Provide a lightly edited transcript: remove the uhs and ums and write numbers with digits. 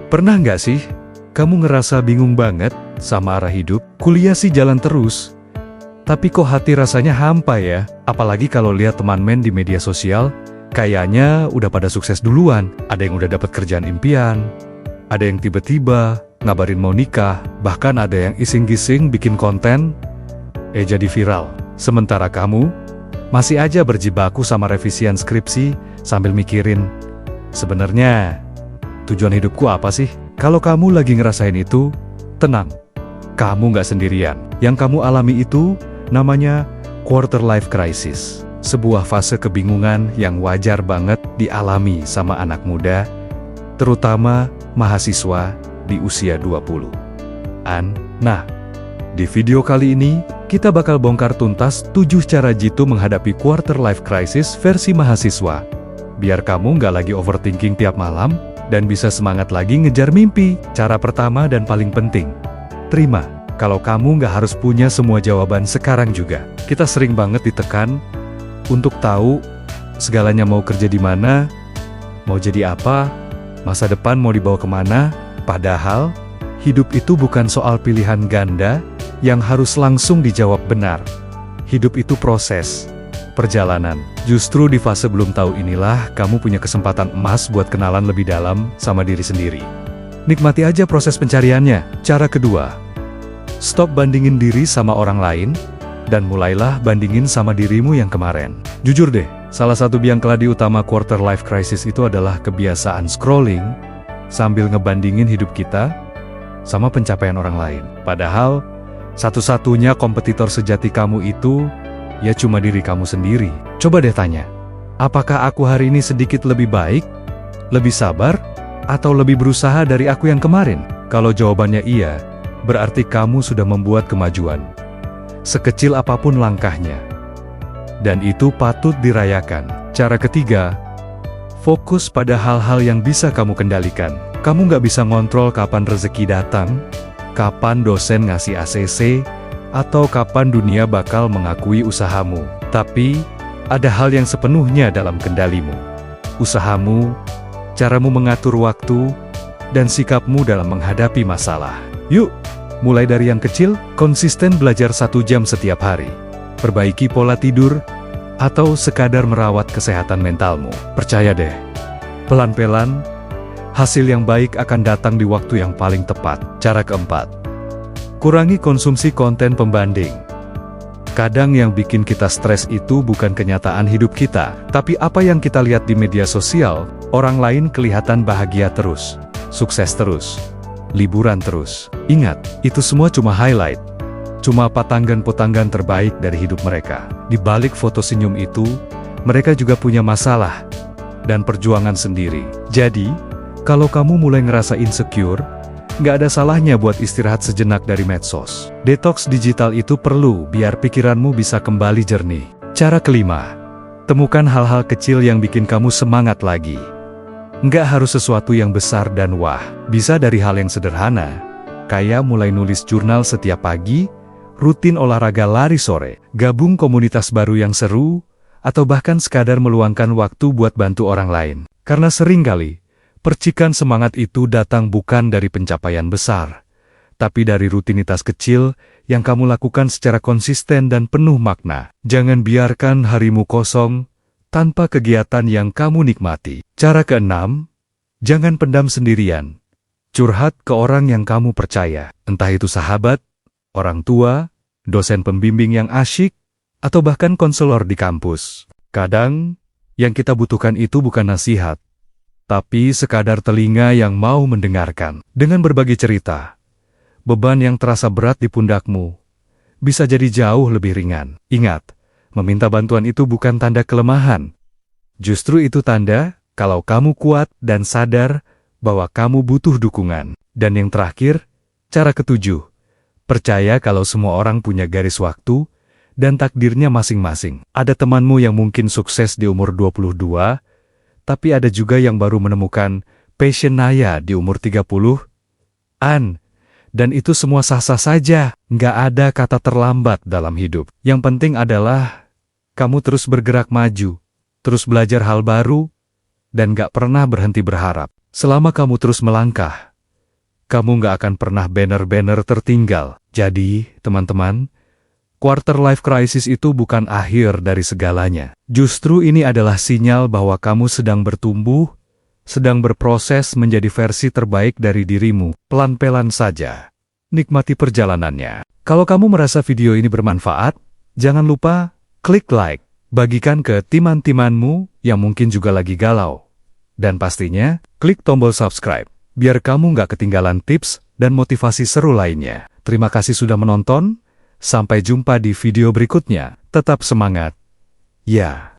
Pernah nggak sih, kamu ngerasa bingung banget sama arah hidup? Kuliah sih jalan terus, tapi kok hati rasanya hampa ya? Apalagi kalau lihat teman main di media sosial, kayaknya udah pada sukses duluan. Ada yang udah dapat kerjaan impian, ada yang tiba-tiba ngabarin mau nikah, bahkan ada yang iseng-gising bikin konten, jadi viral. Sementara kamu masih aja berjibaku sama revisian skripsi sambil mikirin, sebenarnya tujuan hidupku apa sih? Kalau kamu lagi ngerasain itu, tenang, kamu nggak sendirian. Yang kamu alami itu namanya quarter life crisis. Sebuah fase kebingungan yang wajar banget dialami sama anak muda, terutama mahasiswa di usia 20-an. Nah, di video kali ini, kita bakal bongkar tuntas 7 cara jitu menghadapi quarter life crisis versi mahasiswa. Biar kamu nggak lagi overthinking tiap malam, dan bisa semangat lagi ngejar mimpi. Cara pertama dan paling penting, terima kalau kamu nggak harus punya semua jawaban sekarang juga. Kita sering banget ditekan untuk tahu segalanya, mau kerja di mana, mau jadi apa, masa depan mau dibawa kemana. Padahal, hidup itu bukan soal pilihan ganda yang harus langsung dijawab benar. Hidup itu proses, perjalanan. Justru di fase belum tahu inilah kamu punya kesempatan emas buat kenalan lebih dalam sama diri sendiri. Nikmati aja proses pencariannya. Cara kedua, stop bandingin diri sama orang lain, dan mulailah bandingin sama dirimu yang kemarin. Jujur deh, salah satu biang keladi utama quarter life crisis itu adalah kebiasaan scrolling sambil ngebandingin hidup kita sama pencapaian orang lain. Padahal, satu-satunya kompetitor sejati kamu itu ya cuma diri kamu sendiri. Coba deh tanya, apakah aku hari ini sedikit lebih baik, lebih sabar, atau lebih berusaha dari aku yang kemarin? Kalau jawabannya iya, berarti kamu sudah membuat kemajuan, sekecil apapun langkahnya. Dan itu patut dirayakan. Cara ketiga, fokus pada hal-hal yang bisa kamu kendalikan. Kamu nggak bisa ngontrol kapan rezeki datang, kapan dosen ngasih ACC, atau kapan dunia bakal mengakui usahamu. Tapi, ada hal yang sepenuhnya dalam kendalimu. Usahamu, caramu mengatur waktu, dan sikapmu dalam menghadapi masalah. Yuk, mulai dari yang kecil, konsisten belajar 1 jam setiap hari. Perbaiki pola tidur, atau sekadar merawat kesehatan mentalmu. Percaya deh, pelan-pelan, hasil yang baik akan datang di waktu yang paling tepat. Cara keempat, kurangi konsumsi konten pembanding. Kadang yang bikin kita stres itu bukan kenyataan hidup kita, tapi apa yang kita lihat di media sosial. Orang lain kelihatan bahagia terus, sukses terus, liburan terus. Ingat, itu semua cuma highlight, cuma patanggan-patanggan terbaik dari hidup mereka. Di balik foto senyum itu, mereka juga punya masalah dan perjuangan sendiri. Jadi, kalau kamu mulai ngerasa insecure, nggak ada salahnya buat istirahat sejenak dari medsos. Detox digital itu perlu biar pikiranmu bisa kembali jernih. Cara kelima, temukan hal-hal kecil yang bikin kamu semangat lagi. Nggak harus sesuatu yang besar dan wah. Bisa dari hal yang sederhana, kayak mulai nulis jurnal setiap pagi, rutin olahraga lari sore, gabung komunitas baru yang seru, atau bahkan sekadar meluangkan waktu buat bantu orang lain. Karena seringkali, percikan semangat itu datang bukan dari pencapaian besar, tapi dari rutinitas kecil yang kamu lakukan secara konsisten dan penuh makna. Jangan biarkan harimu kosong tanpa kegiatan yang kamu nikmati. Cara keenam, jangan pendam sendirian. Curhat ke orang yang kamu percaya, entah itu sahabat, orang tua, dosen pembimbing yang asyik, atau bahkan konselor di kampus. Kadang, yang kita butuhkan itu bukan nasihat, tapi sekadar telinga yang mau mendengarkan. Dengan berbagi cerita, beban yang terasa berat di pundakmu bisa jadi jauh lebih ringan. Ingat, meminta bantuan itu bukan tanda kelemahan. Justru itu tanda kalau kamu kuat dan sadar bahwa kamu butuh dukungan. Dan yang terakhir, cara ketujuh, percaya kalau semua orang punya garis waktu dan takdirnya masing-masing. Ada temanmu yang mungkin sukses di umur 22, tapi ada juga yang baru menemukan passion Naya di umur 30-an. Dan itu semua sah-sah saja. Nggak ada kata terlambat dalam hidup. Yang penting adalah kamu terus bergerak maju, terus belajar hal baru, dan nggak pernah berhenti berharap. Selama kamu terus melangkah, kamu nggak akan pernah bener-bener tertinggal. Jadi, teman-teman, quarter life crisis itu bukan akhir dari segalanya. Justru ini adalah sinyal bahwa kamu sedang bertumbuh, sedang berproses menjadi versi terbaik dari dirimu. Pelan-pelan saja. Nikmati perjalanannya. Kalau kamu merasa video ini bermanfaat, jangan lupa klik like, bagikan ke teman-temanmu yang mungkin juga lagi galau. Dan pastinya, klik tombol subscribe, biar kamu nggak ketinggalan tips dan motivasi seru lainnya. Terima kasih sudah menonton. Sampai jumpa di video berikutnya. Tetap semangat. Ya.